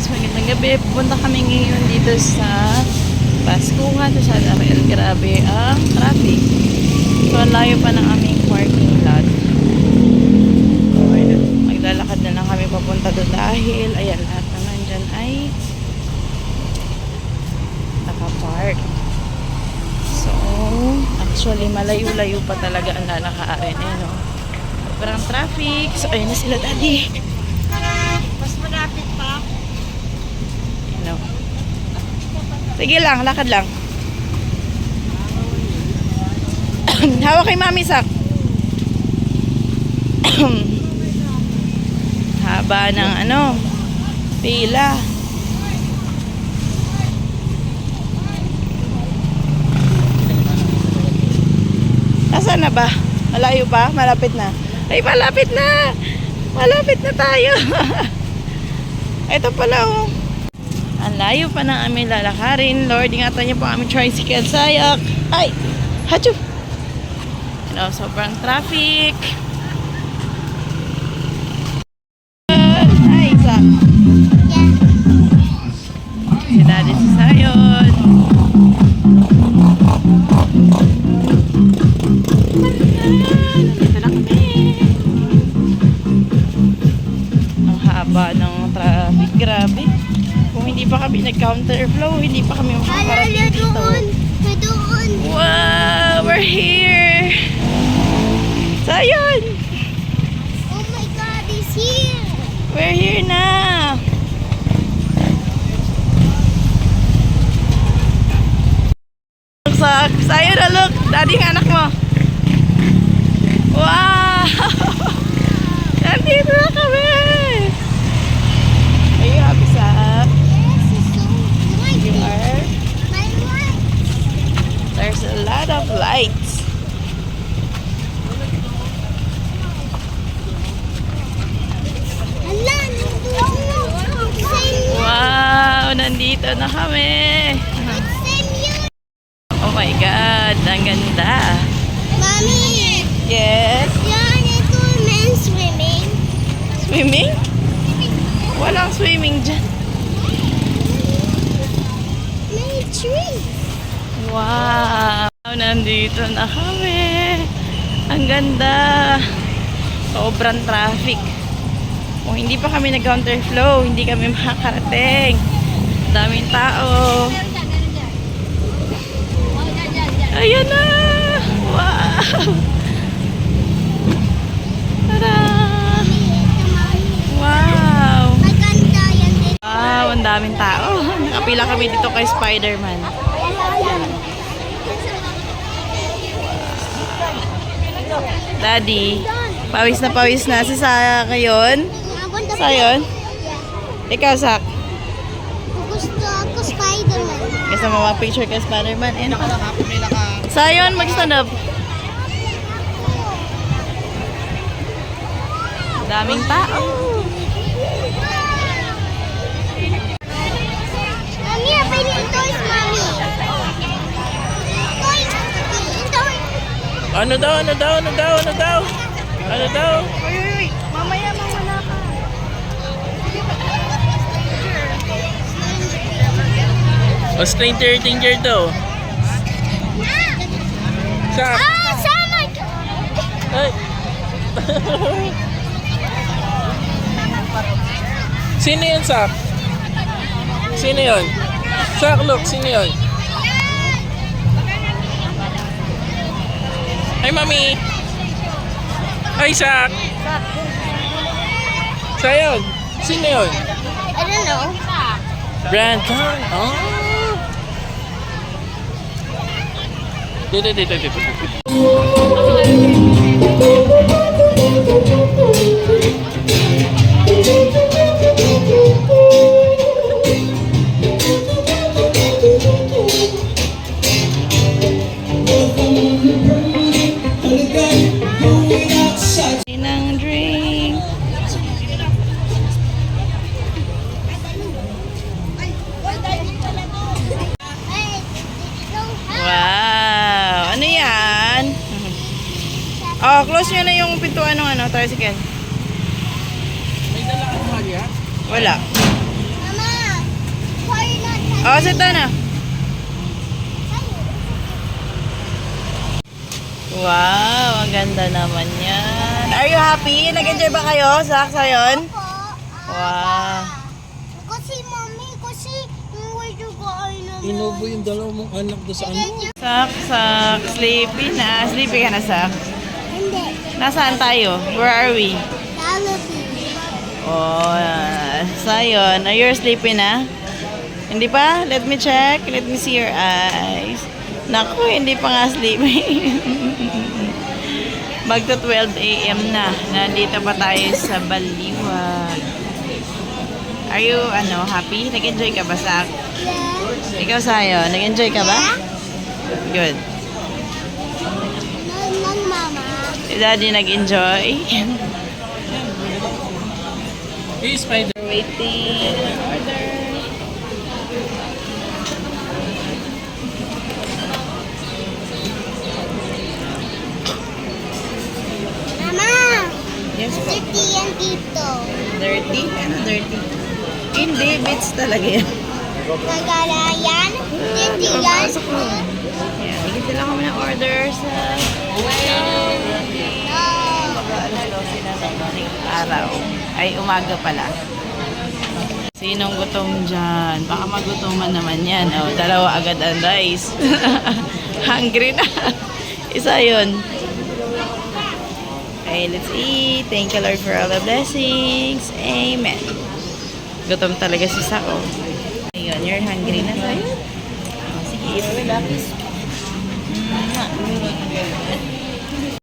guys, magandang gabi. Pupunta kami ngayon dito sa Baskuhan, sa San Ariel. Grabe ang traffic. So, ang layo pa ng aming parking lot. Maglalakad na lang kami papunta doon dahil, ayan, lahat na nandyan ay nakapark. So, actually, malayo-layo pa talaga ang lalakarin. Ayan, o. Sobrang traffic. So, ayun na sila, daddy. Mas malapit pa. Ano? Sige lang, lakad lang. Hawak kay Mami Sak. Haba ng ano, pila. Nasaan na ba? Malayo pa? Malapit na? Ay, malapit na! Malapit na tayo! Ito pala, oh. Ang layo pa ng aming lalakarin. Lord, ingatan niyo po aming tricycle. Sayak! Ay! Hachu! Ano, sobrang traffic. Ay, isa. Si Daddy si Sayon. Nandito na kami. Ang haba ng traffic. Grabe. Kung hindi pa kami nag-counterflow, hindi pa kami makakarating dito. Doon. Wow! We're here! Sayon! Oh my God, he's here. We're here na! Sayon na, look! Daddy ng anak mo! Wow! Nandito na kami! Are you happy, Sak? Yes, it's so bright. You are? My light. There's a lot of lights. Hala, nandun. Same Wow! Nandito na kami! yun. Oh my God! Ang ganda! Mommy, Yes? yan ito men's swimming. Swimming? Walang swimming dyan. May tree. Wow! Nandito na kami. Ang ganda. Sobrang traffic. Kung hindi pa kami nag-counterflow, hindi kami makakarating. Daming tao. Ayan na! Wow! Tada! Wow! Maganda yan dito. Wow! Ang daming tao. Nakapila kami dito kay Spider-Man. Daddy, pawis na si Saya ngayon. Sayon? Ikaw, Sak. Gusto ako Spider-Man. Gusto mo mag-picture kay Spider-Man? Sayon, mag-stand up. Daming tao. Mami, open yung toys, Mami. Toys. Toys. Ano daw? Uy. Mamaya mamala ka. O, stranger daw. Sak. Sama ka. Ay. Sino yun, Sak? Sino yun? Sak, look, sino yun? Hi, Mami! Hi, Sak! Sayon! Sino yun? I don't know. Brandon! Oh! Dito. Ng drink. Wow! Ano yan? Oh, close nyo na yung pintuan ng ano, tricycle. May dala ka ba niya? Wala. Mama, Sorry, not Oh, sit down na. Wow, ang ganda naman yan. Are you happy? Nag-enjoy ba kayo sa aksayon? Wow. Kasi mami, kasi where you go, I know. Inubo yung dalawa mong anak doon sa ano? Sak. Sleepy na. Sleepy ka na, Sak. Hindi. Nasaan tayo? Where are we? Jollibee. Oh, sayon. Are you sleepy na? Hindi pa? Let me check. Let me see your eyes. Naku, hindi pa nga sleepy. Magto 12 a.m. na. Nandito pa tayo sa Baliwag. Are you, happy? Nag-enjoy ka ba, Sak? Yeah. Ikaw, Sayo, nag-enjoy ka ba? Good. Nang mama. Si Daddy nag-enjoy. Hey, Spider. Waiting. Order. Mama, Yes po. dirty yan dito. Dirty? Ano dirty? Hindi, bits talaga yan. Nagala yan. Dirty yan. Papasok mo. Yan, higit lang kami ng order sa No. mag-aalas 12 na ng madaling araw. Ay, umaga pala. Sinong gutom dyan? Baka magutuman naman yan. Oh, dalawa agad ang rice. Hungry na. Isa yun. Okay, let's eat. Thank you, Lord, for all the blessings. Amen. Gutom talaga si Sako. Ayun, you're hungry na tayo. Oh, sige, eat. Relax.